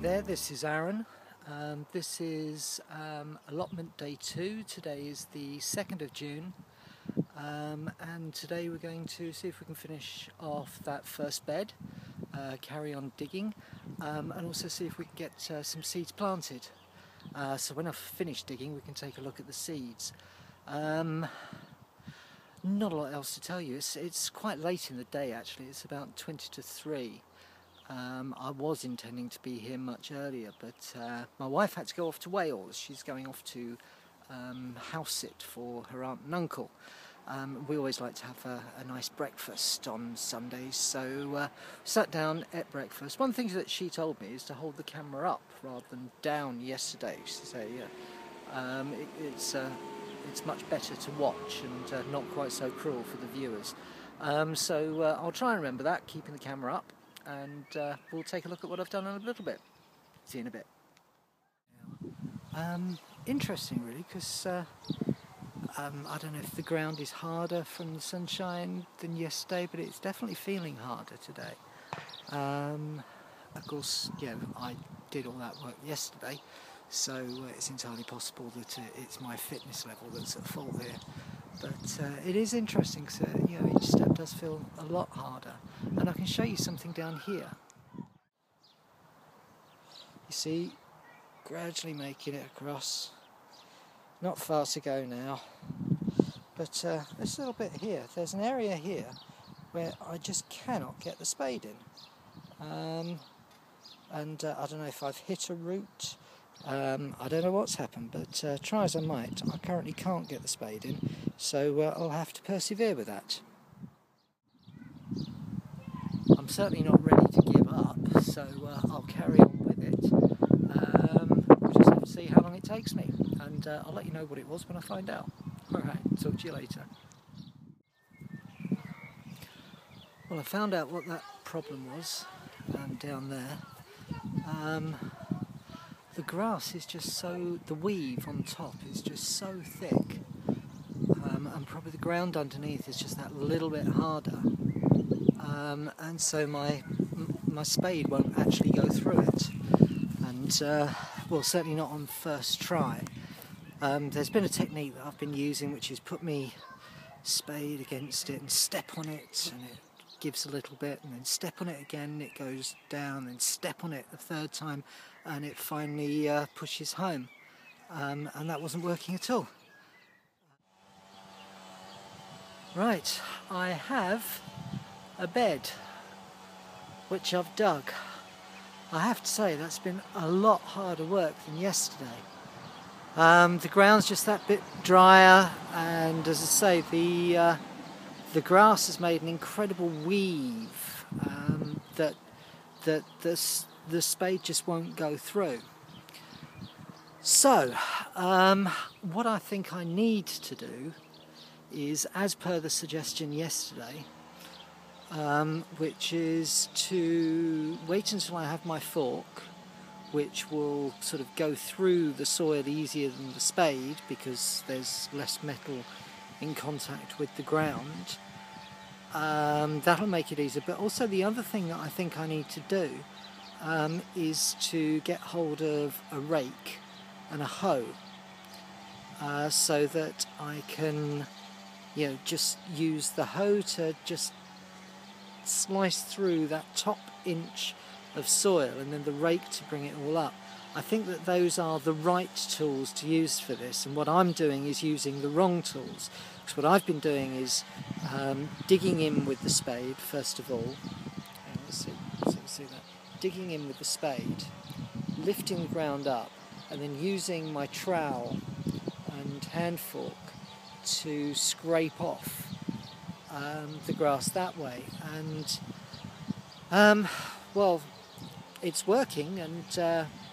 there, this is Aaron. This is allotment day 2. Today is the 2nd of June, and today we're going to see if we can finish off that first bed, carry on digging, and also see if we can get some seeds planted. So when I've finished digging, we can take a look at the seeds. Not a lot else to tell you. It's quite late in the day actually. It's about 20 to 3. I was intending to be here much earlier, but my wife had to go off to Wales. She's going off to house sit for her aunt and uncle. We always like to have a nice breakfast on Sundays, so sat down, ate breakfast. One thing that she told me is to hold the camera up rather than down yesterday. She said, yeah, it's much better to watch and not quite so cruel for the viewers. So I'll try and remember that, keeping the camera up. And we'll take a look at what I've done in a little bit. See you in a bit. Interesting really, because I don't know if the ground is harder from the sunshine than yesterday, but it's definitely feeling harder today. Of course, yeah, I did all that work yesterday, so it's entirely possible that it's my fitness level that's at fault here. But it is interesting because you know, each step does feel a lot harder, and I can show you something down here. You see, gradually making it across. Not far to go now, but this little bit here, there's an area here where I just cannot get the spade in, and I don't know if I've hit a root. I don't know what's happened, but try as I might, I currently can't get the spade in, so I'll have to persevere with that. I'm certainly not ready to give up, so I'll carry on with it. We'll just have to see how long it takes me, and I'll let you know what it was when I find out. Alright, talk to you later. Well, I found out what that problem was down there. The grass is just so, the weave on top is just so thick, and probably the ground underneath is just that little bit harder, and so my spade won't actually go through it, and well, certainly not on first try. There's been a technique that I've been using which is put me spade against it and step on it, and it gives a little bit, and then step on it again, it goes down, then step on it the third time, and it finally pushes home, and that wasn't working at all. Right, I have a bed which I've dug. I have to say that's been a lot harder work than yesterday. The ground's just that bit drier, and as I say, the grass has made an incredible weave that the spade just won't go through. So, what I think I need to do is, as per the suggestion yesterday, which is to wait until I have my fork, which will sort of go through the soil easier than the spade because there's less metal in contact with the ground. That'll make it easier, but also the other thing that I think I need to do is to get hold of a rake and a hoe, so that I can, you know, just use the hoe to just slice through that top inch of soil, and then the rake to bring it all up. I think that those are the right tools to use for this, and what I'm doing is using the wrong tools. Because what I've been doing is digging in with the spade first of all. Let's see that. Digging in with the spade, lifting the ground up, and then using my trowel and hand fork to scrape off the grass that way. And well, it's working, and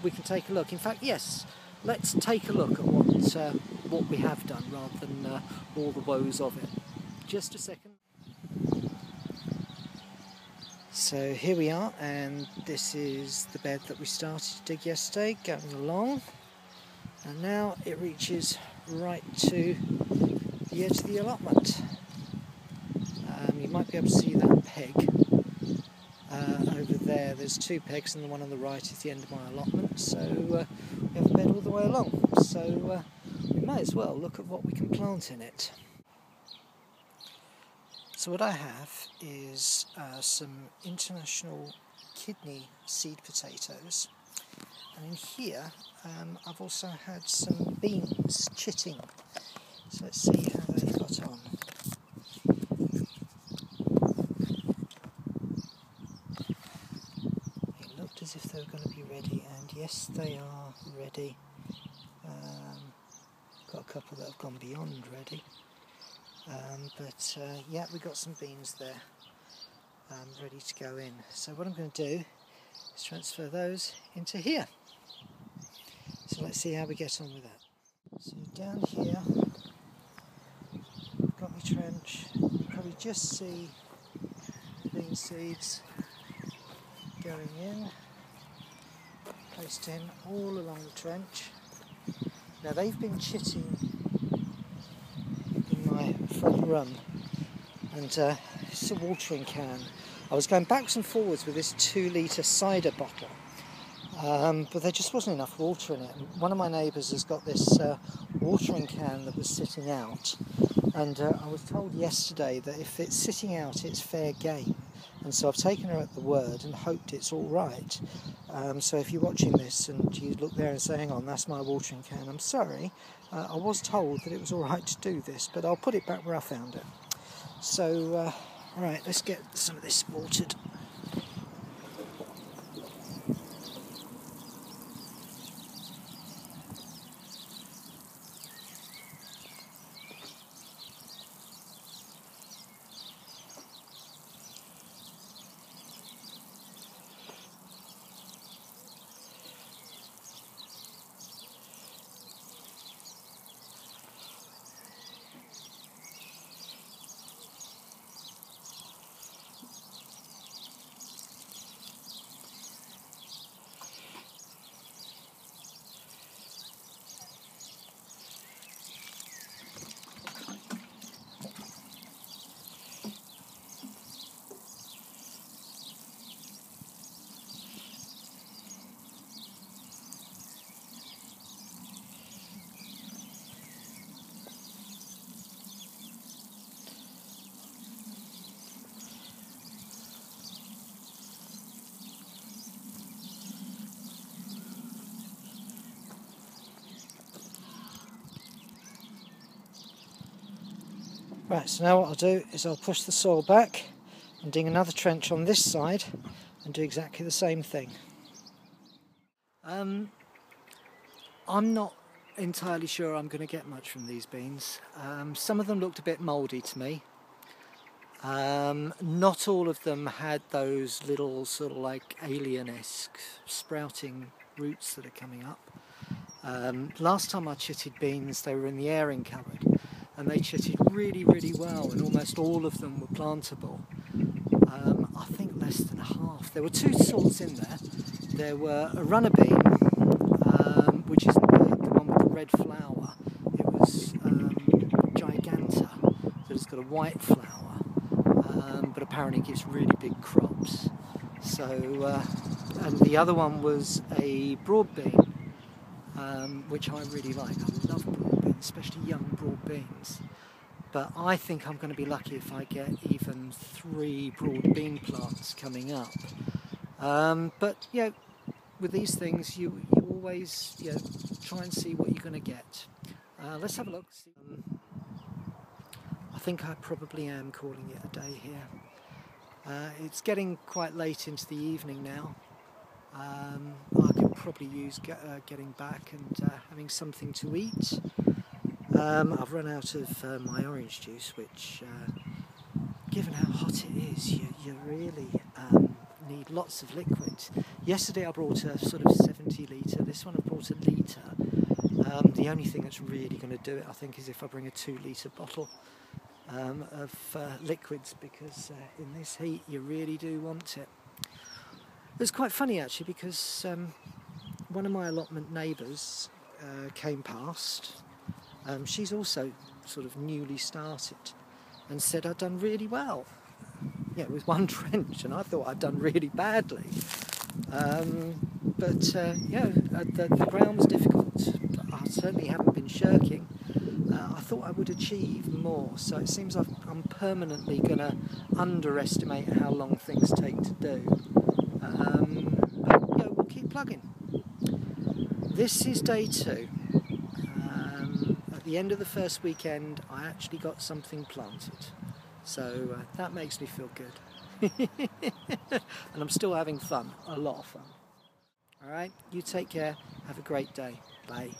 we can take a look. In fact, yes, let's take a look at what we have done rather than all the woes of it. Just a second. So here we are, and this is the bed that we started to dig yesterday, going along, and now it reaches right to the edge of the allotment. You might be able to see that peg over there there, there's 2 pegs, and the one on the right is the end of my allotment, so we have a bed all the way along, so we may as well look at what we can plant in it. So what I have is some international kidney seed potatoes, and in here I've also had some beans chitting, so let's see how they got on. It looked as if they were going to be ready, and yes, they are ready. Got a couple that have gone beyond ready, but yeah, we've got some beans there ready to go in. So what I'm going to do is transfer those into here. So let's see how we get on with that. So down here, I've got my trench. You can probably just see the bean seeds going in. Placed in all along the trench. Now they've been chitting in my front room, and it's a watering can. I was going backwards and forwards with this 2-litre cider bottle, but there just wasn't enough water in it. And one of my neighbours has got this watering can that was sitting out, and I was told yesterday that if it's sitting out it's fair game, and so I've taken her at the word and hoped it's all right. So if you're watching this and you look there and say, hang on, that's my watering can, I'm sorry, I was told that it was all right to do this, but I'll put it back where I found it. So right, let's get some of this watered. Right, so now what I'll do is I'll push the soil back and dig another trench on this side and do exactly the same thing. I'm not entirely sure I'm going to get much from these beans. Some of them looked a bit mouldy to me. Not all of them had those little sort of like alien-esque sprouting roots that are coming up. Last time I chitted beans, they were in the airing cupboard, and they chitted really, really well, and almost all of them were plantable. I think less than half. There were 2 sorts in there. There were a runner bean, which is the one with the red flower. It was Giganta, that has got a white flower, but apparently gives really big crops. So, and the other one was a broad bean, which I really like. I love broad beans, especially young broad beans. But I think I'm going to be lucky if I get even 3 broad bean plants coming up. But you know, with these things, you always try and see what you're going to get. Let's have a look. I think I probably am calling it a day here. It's getting quite late into the evening now. I could probably use getting back and having something to eat. I've run out of my orange juice, which, given how hot it is, you really need lots of liquid. Yesterday I brought a sort of 70 litre, this one I brought a litre. The only thing that's really going to do it, I think, is if I bring a 2-litre bottle of liquids, because in this heat you really do want it. It was quite funny actually, because one of my allotment neighbours came past. She's also sort of newly started and said I'd done really well. with one trench, and I thought I'd done really badly. The ground was difficult. I certainly haven't been shirking. I thought I would achieve more, so it seems I'm permanently going to underestimate how long things take to do. We'll keep plugging. This is day 2. At the end of the first weekend, I actually got something planted, so that makes me feel good. And I'm still having fun, a lot of fun. Alright, you take care, have a great day, bye.